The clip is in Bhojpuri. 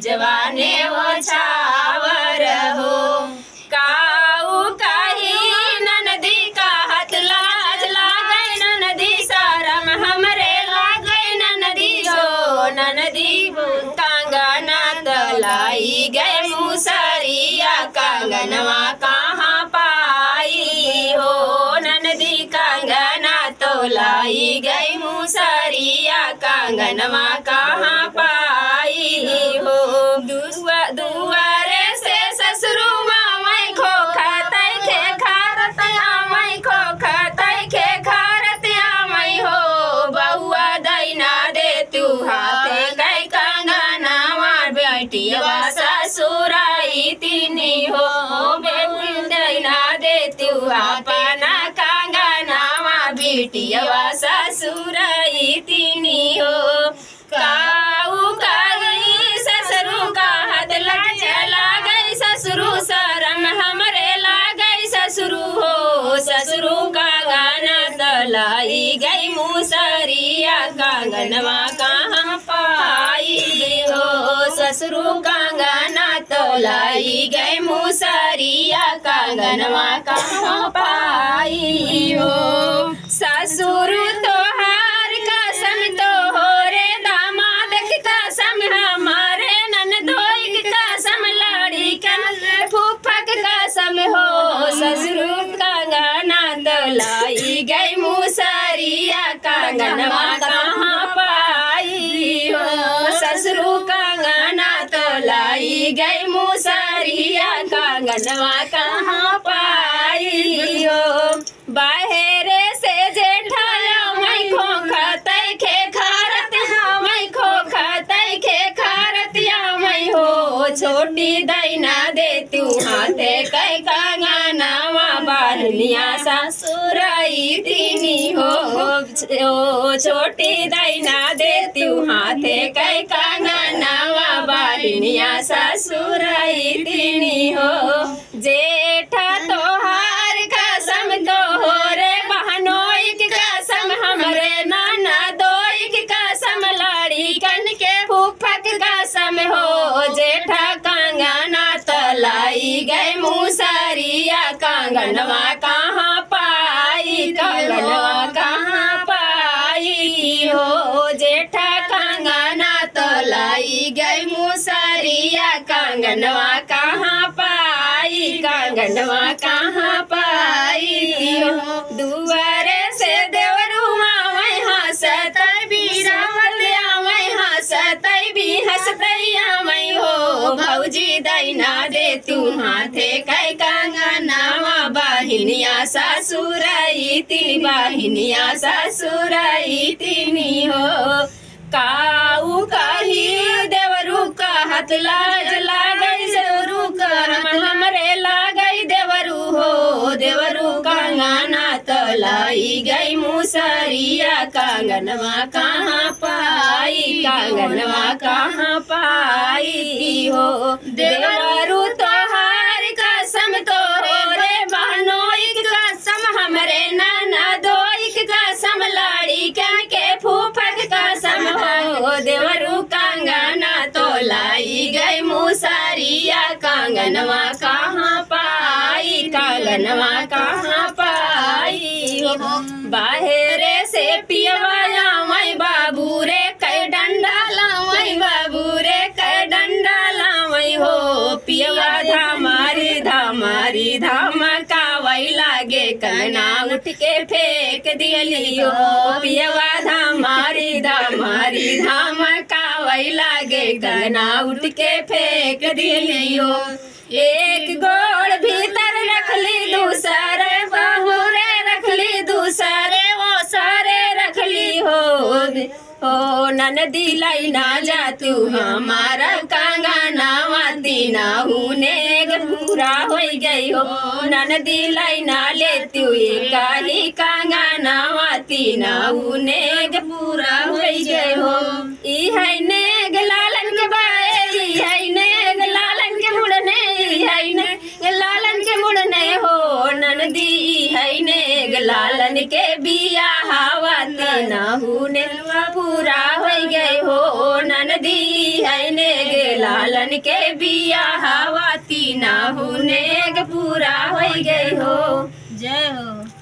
जवाने वो छावर हो काऊ कही ननदी का हाथ लाज लागै ननदी शरम हमरे लागै ननदी हो ननदी कंगना तलाई गए मुसरिया कंगनवा कहाँ पाई हो ननदी कंगना तोलाई गई मुसरिया कंगनवा कहाँ पाई हो दुआरे से ससुरुआ मैं खो खातै खे खारतिया मैं खो खातै खे खारतिया मैं हो बहुआ दैना दे तू हाथे गई कंगनवा बेटिया ससुराई तिनी हो बेटी दैना दे तू अपना कंगनवा बेटिया ससुराई तिनी हो काऊ कही ससुरु का हाथ लगा गई ससुरु शरम हमरे लागई ससुरु हो ससुरु का गाना तलाई गई मुसरिया कंगनवा कहाँ पाई हो ससुरु का गाना तलाई गई मुसरिया कंगनवा कहाँ पाई हो ससुर तोहार कसम तो हो रे दामाद की कसम हमारे ननदोई की कसम लाड़ी कन फूफक कसम हो ससुर का गाना तलाई गई मुसरिया कंगनवा कहाँ पाई हो ससुर का गाना तलाई गई मुसरिया कंगनवा कहाँ पाई हो बाहरे से जेठाया मैं खो खातै खे खारतिया मैं खो खातै खे खारतिया मैं हो छोटी दैना दे तू हाथे कै कंगनवा बारनिया ससुराई तिनी हो छोटी दैना दे तू हाथे कै कंगनवा बारनिया ससुराई तिनी हो जेठा तोहार कसम तो हो रे बहनोई की कसम हमरे नाना दोई की कसम लाड़ी कन के फूफक कसम हो जेठा कंगना तलाई गए मुसरिया कंगनवा कहाँ पाई कंगनवा कहाँ पाई हो जेठा कंगना तलाई गए मुसरिया कंगनवा कहाँ पाई कंगनवा कहाँ पाई हो दुआरे से देवरुआ मैं हंसतै भी रावतिया मैं हंसतै भी हंसतैया मैं हो भौजी दैना दे तू हाथे कै कंगनवा बाहिनिया ससुराई तिनी बाहिनिया ससुराई तिनी हो काऊ कही देवरू का हाथ लाज लागई देवरू करम हमरे लागई देवरू हो देवरू कंगना तलाई गई मुसरिया कंगनवा कहाँ पाई कंगनवा कहाँ पाई हो देवरू तोहार कसम तो रे बहनोई की कसम हमरे नाना दोई की कसम लाड़ी कन के फूफक कसम हो देवरू कंगना तोलाई गई मुसरिया कंगनवा कहाँ पाई कंगनवा कहाँ पाई हो बाहरे से पियवाया मैं बाबू रे कै डंडा लावई बाबू रे कै डंडा लावई हो पियवा धामारी धामारी धमकावई लागे कंगना उठ के फेंक दियली हो पियवा धामारी धामारी धमकावई लागे कंगना उठ के फेंक दियली हो एक गोड़ भीतर रखली दूसरे बहुरे रखली दूसरे वो सारे रखली हो ननदी लाई ना जा तू हमारा कंगनवा तीना हुने पूरा हो गई हो ननदी लाई ना ले तू काही कंगनवा तीना हुने पूरा हो गई हो ई है नेग लालन के बाए ई है नेग लालन के मुड़ने ई है नेग लालन के मुड़ने हो ननदी है नेग लालन लालन के बिया हवा तीनहु ने पूरा हो गए हो ननदी है ने गे लालन के बिया हवा तीनहु ने पूरा हो गए हो। जय हो।